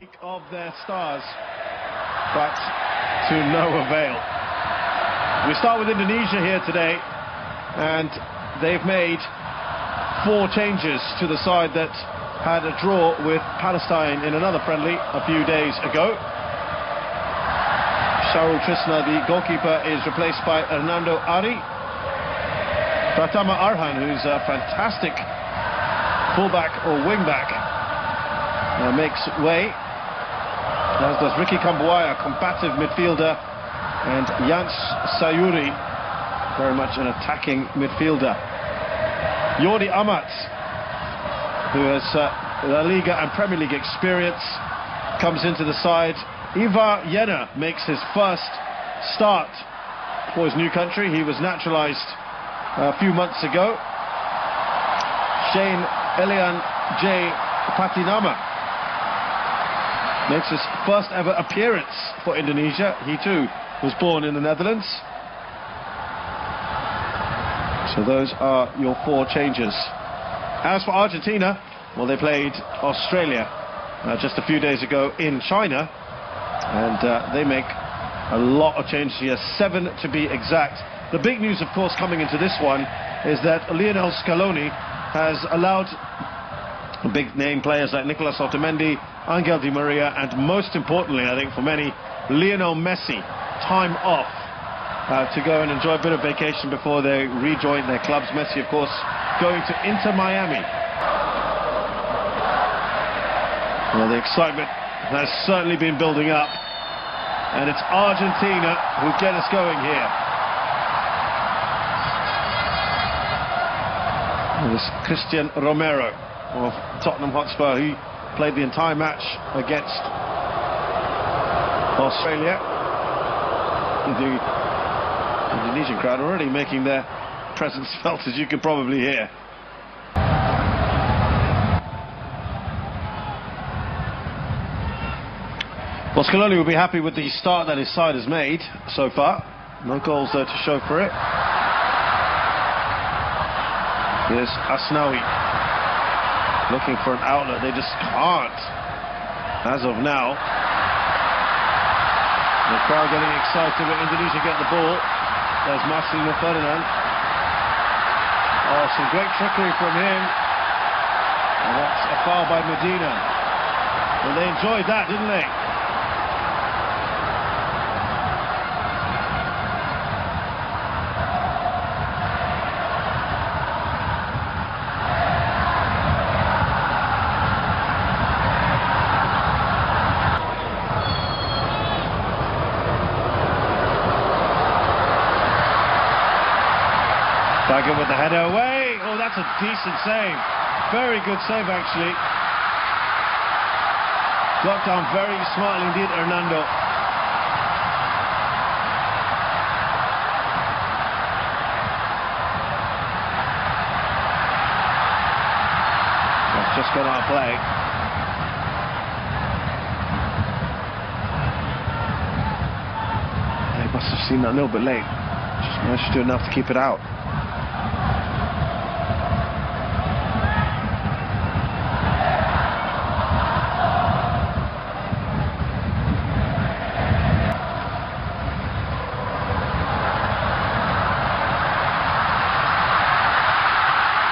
Of their stars, but to no avail. We start with Indonesia here today, and they've made 4 changes to the side that had a draw with Palestine in another friendly a few days ago. Sharul Trisna, the goalkeeper, is replaced by Hernando Ari. Pratama Arhan, who's a fantastic fullback or wingback, makes way, as does Ricky Kambuaya, a combative midfielder, and Jans Sayuri, very much an attacking midfielder. Jordi Amat, who has La Liga and Premier League experience, comes into the side. Ivar Jenner makes his first start for his new country. He was naturalised a few months ago. Shane Elian J. Patinama makes his first ever appearance for Indonesia. He too was born in the Netherlands. So those are your 4 changes. As for Argentina, well, they played Australia just a few days ago in China, and they make a lot of changes here, 7 to be exact. The big news, of course, coming into this one is that Lionel Scaloni has allowed big name players like Nicolas Otamendi, Angel Di Maria, and most importantly, I think for many, Lionel Messi, time off to go and enjoy a bit of vacation before they rejoin their clubs. Messi, of course, going to Inter Miami. Well, the excitement has certainly been building up, and it's Argentina who get us going here. This Christian Romero of Tottenham Hotspur, who played the entire match against Australia. The Indonesian crowd already making their presence felt, as you can probably hear. Well, Scaloni will be happy with the start that his side has made so far. No goals there to show for it. Here's Asnawi looking for an outlet. They just can't as of now. The crowd getting excited when Indonesia get the ball. There's Marcelino Ferdinand. Oh, some great trickery from him. And that's a foul by Medina. Well, they enjoyed that, didn't they? Baggett with the header away. Oh, that's a decent save. Very good save, actually. Got down very smartly indeed, Hernando. That's just gone out of play. They must have seen that a little bit late. Just managed to do enough to keep it out.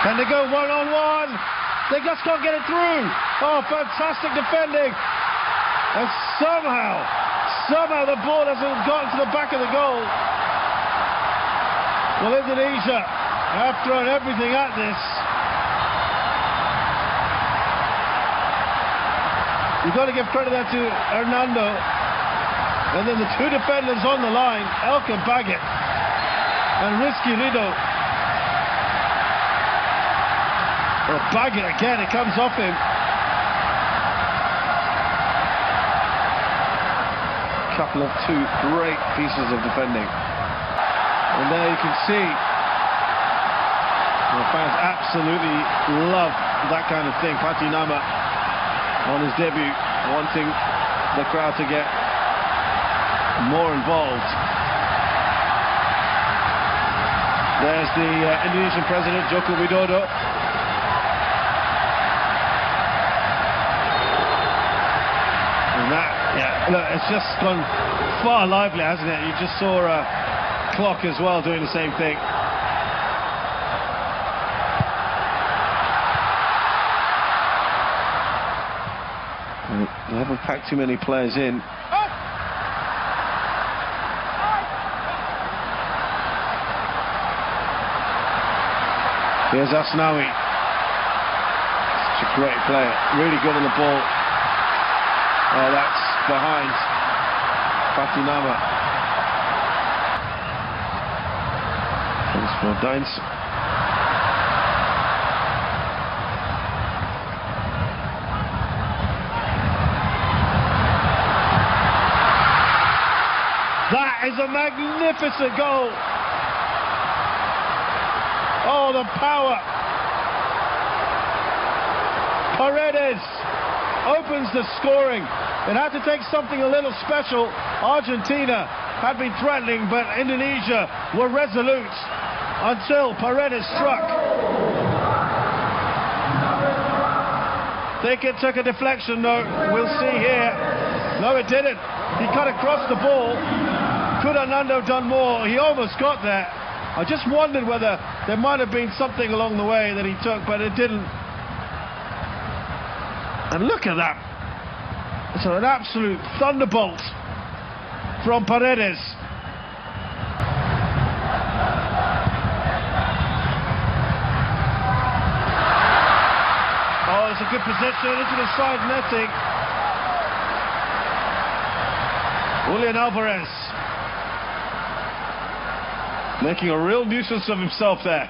And they go one-on-one. They just can't get it through. Oh, fantastic defending. And somehow the ball hasn't gotten to the back of the goal. Well, Indonesia have thrown everything at this. You've got to give credit there to Hernando. And then the 2 defenders on the line, Elka Baggett and Rizky Ridho. Well, Baggett again, it comes off him. Couple of 2 great pieces of defending. And there you can see the fans absolutely love that kind of thing. Patinama on his debut, wanting the crowd to get more involved. There's the Indonesian president, Joko Widodo. Yeah, look, it's just gone far lively, hasn't it? You just saw Clock as well doing the same thing. They haven't packed too many players in. Here's Asnawi. Such a great player, really good on the ball. Oh, that's behind Fatinama. Thanks for Dines. That is a magnificent goal. Oh, the power. Paredes opens the scoring. It had to take something a little special. Argentina had been threatening, but Indonesia were resolute until Paredes struck. Think it took a deflection, though. We'll see here. No, it didn't. He cut across the ball. Could Hernando done more? He almost got there. I just wondered whether there might have been something along the way that he took, but it didn't. And look at that. It's an absolute thunderbolt from Paredes. Oh, it's a good position into the side netting. Julian Alvarez making a real nuisance of himself there.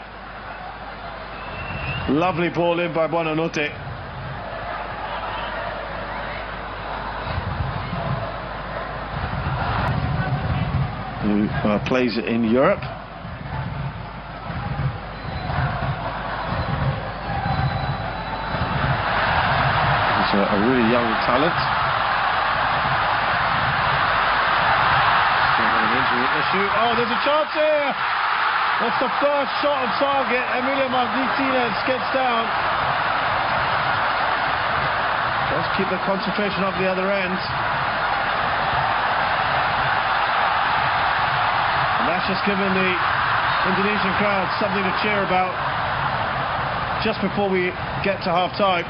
Lovely ball in by Buonanotte. Who plays in Europe. He's a really young talent. Oh, there's a chance here. That's the first shot on target. Emilio Martinez gets down. Let's keep the concentration up the other end. And that's just given the Indonesian crowd something to cheer about just before we get to half-time.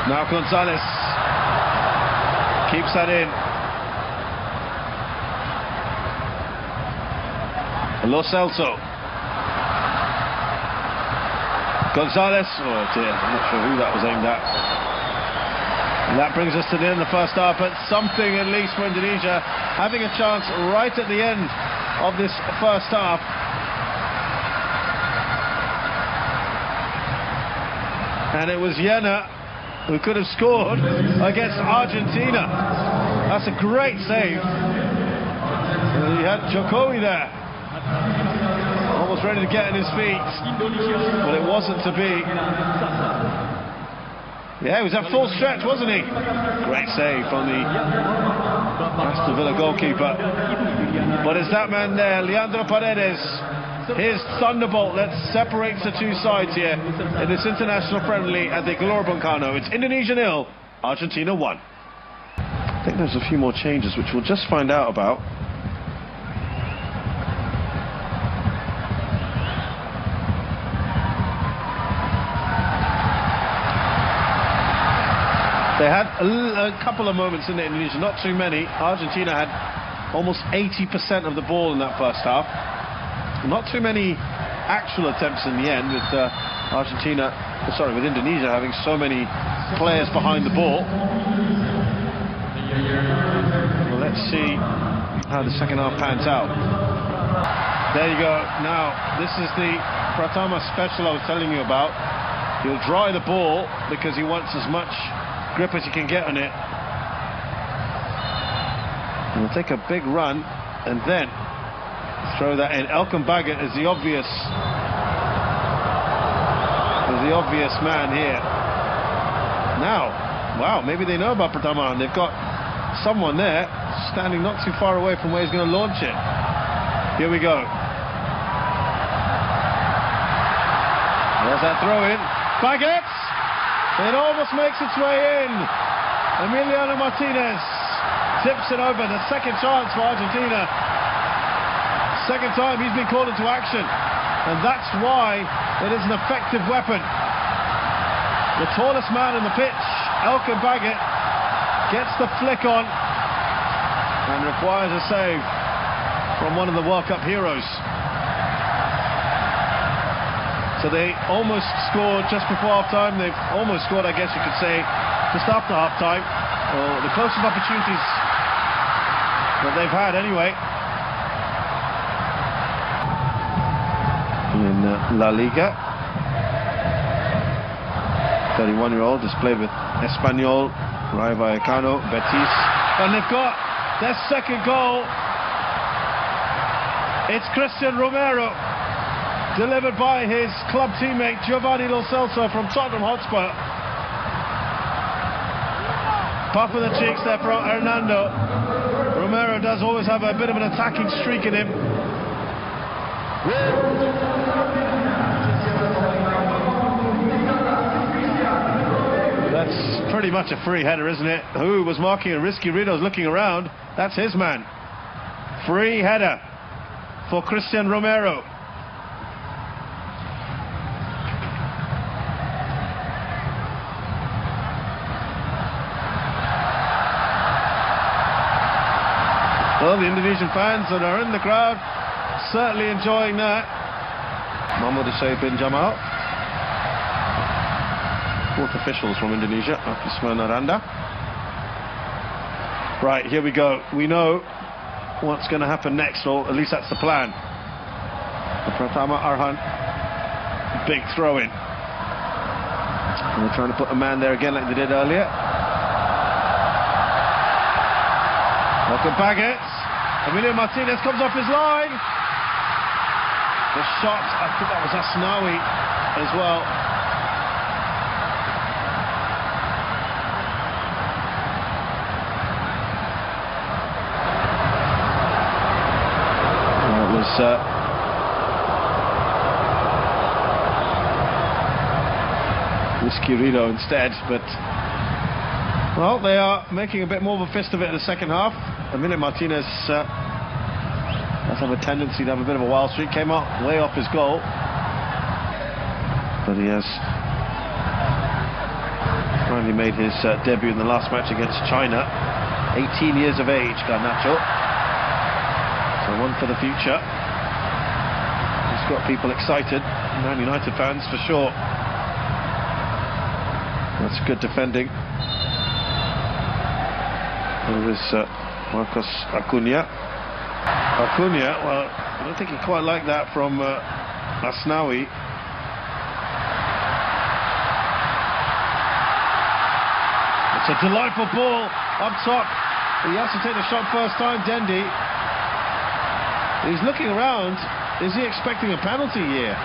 Now Gonzalez keeps that in. Lo Celso. Gonzalez. Oh dear, I'm not sure who that was aimed at. And that brings us to the end of the first half, but something at least for Indonesia, having a chance right at the end of this first half. And it was Jena who could have scored against Argentina. That's a great save. He had Jokowi there, almost ready to get in his feet, but it wasn't to be. Yeah, he was at full stretch, wasn't he? Great save from the Aston Villa goalkeeper. But it's that man there, Leandro Paredes, his thunderbolt that separates the two sides here in this international friendly at the Gelora Bung Karno. It's Indonesia 0, Argentina 1. I think there's a few more changes which we'll just find out about. They had a couple of moments in Indonesia, not too many. Argentina had almost 80% of the ball in that first half. Not too many actual attempts in the end, with with Indonesia having so many players behind the ball. Well, let's see how the second half pans out. There you go. Now, this is the Pratama special I was telling you about. He'll dry the ball because he wants as much grip as he can get on it. And he'll take a big run and then throw that in. Elkan Baggett is the obvious man here. Now, wow, maybe they know about Pratama and they've got someone there standing not too far away from where he's going to launch it. Here we go. There's that throw in. Baguettes! It almost makes its way in. Emiliano Martinez tips it over. The second chance for Argentina. Second time he's been called into action. And that's why it is an effective weapon. The tallest man in the pitch, Elkan Baguette, gets the flick on and requires a save from one of the World Cup heroes. So they almost scored just before half-time. They've almost scored, I guess you could say, just after half-time. Or the closest opportunities that they've had anyway. In La Liga. 31-year-old has played with Espanyol, Rayo Vallecano, Betis. And they've got their second goal. It's Christian Romero, delivered by his club teammate Giovanni Lo Celso from Tottenham Hotspur. Puff in the cheeks there for Hernando. Romero does always have a bit of an attacking streak in him. That's pretty much a free header, isn't it? Who was marking a risky Rito's looking around. That's his man. Free header for Christian Romero. Well, the Indonesian fans that are in the crowd certainly enjoying that. Mahmud Hussein bin Jamal. Fourth officials from Indonesia, Akisman Aranda. Right, here we go. We know what's going to happen next, or at least that's the plan. Pratama Arhan, big throw-in. And they're trying to put a man there again like they did earlier. Welcome Baguettes. Emilio Martinez comes off his line. The shot, I think that was Asnawi as well. It was Risky Rito instead, but well, they are making a bit more of a fist of it in the second half. Emilio Martinez does have a tendency to have a bit of a wild streak. Came up way off his goal, but he has finally made his debut in the last match against China. 18 years of age, Garnacho. So one for the future. He's got people excited. Man United fans for sure. That's good defending. There is Marcos Acuna. Well, I don't think he quite liked that from Asnawi. It's a delightful ball up top. He has to take the shot first time, Dendi. He's looking around. Is he expecting a penalty here?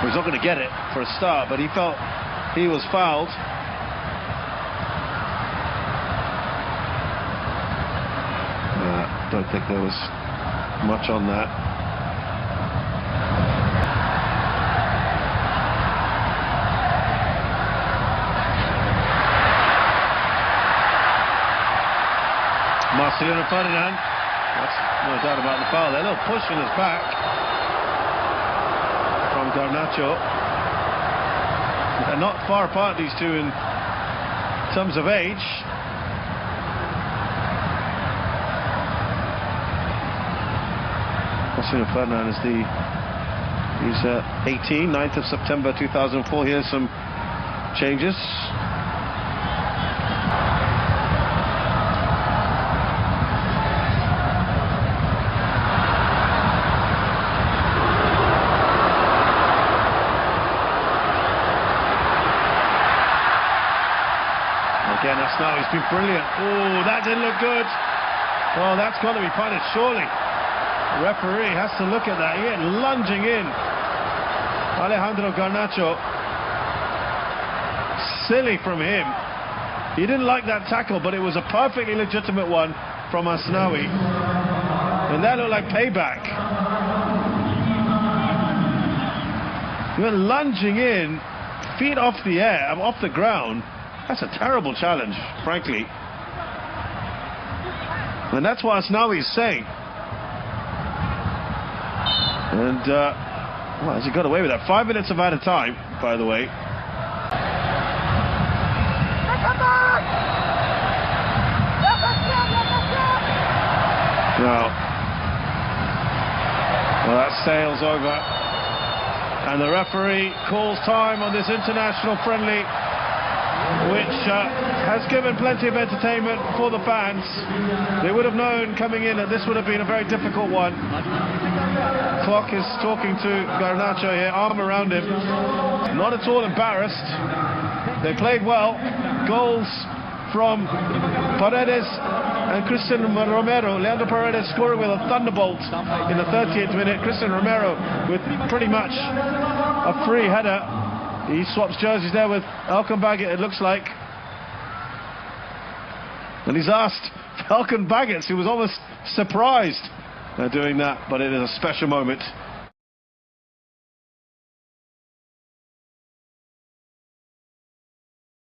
He's not going to get it for a start, but he felt he was fouled. I don't think there was much on that. Marcelino Ferdinand, that's no doubt about the foul there. A little push in his back from Garnacho. They're not far apart, these two, in terms of age. Marcelino Ferdinand is he's 18, 9th of September 2004. Here's some changes. Again, Asnawi's been brilliant. Oh, that didn't look good. Well, that's got to be punished, surely. The referee has to look at that. He went lunging in. Alejandro Garnacho. Silly from him. He didn't like that tackle, but it was a perfectly legitimate one from Asnawi. And that looked like payback. You're lunging in, feet off the air, off the ground. That's a terrible challenge, frankly. And that's what Asnawi's saying. And, well, has he got away with that? 5 minutes of added time, by the way. Now, well, that sails over. And the referee calls time on this international friendly, which has given plenty of entertainment for the fans. They would have known coming in that this would have been a very difficult one. Clock is talking to Garnacho here, arm around him. Not at all embarrassed. They played well. Goals from Paredes and Christian Romero. Leandro Paredes scoring with a thunderbolt in the 30th minute. Christian Romero with pretty much a free header. He swaps jerseys there with Falcon Baggett, it looks like. And he's asked Falcon Baggett, who was almost surprised doing that, but it is a special moment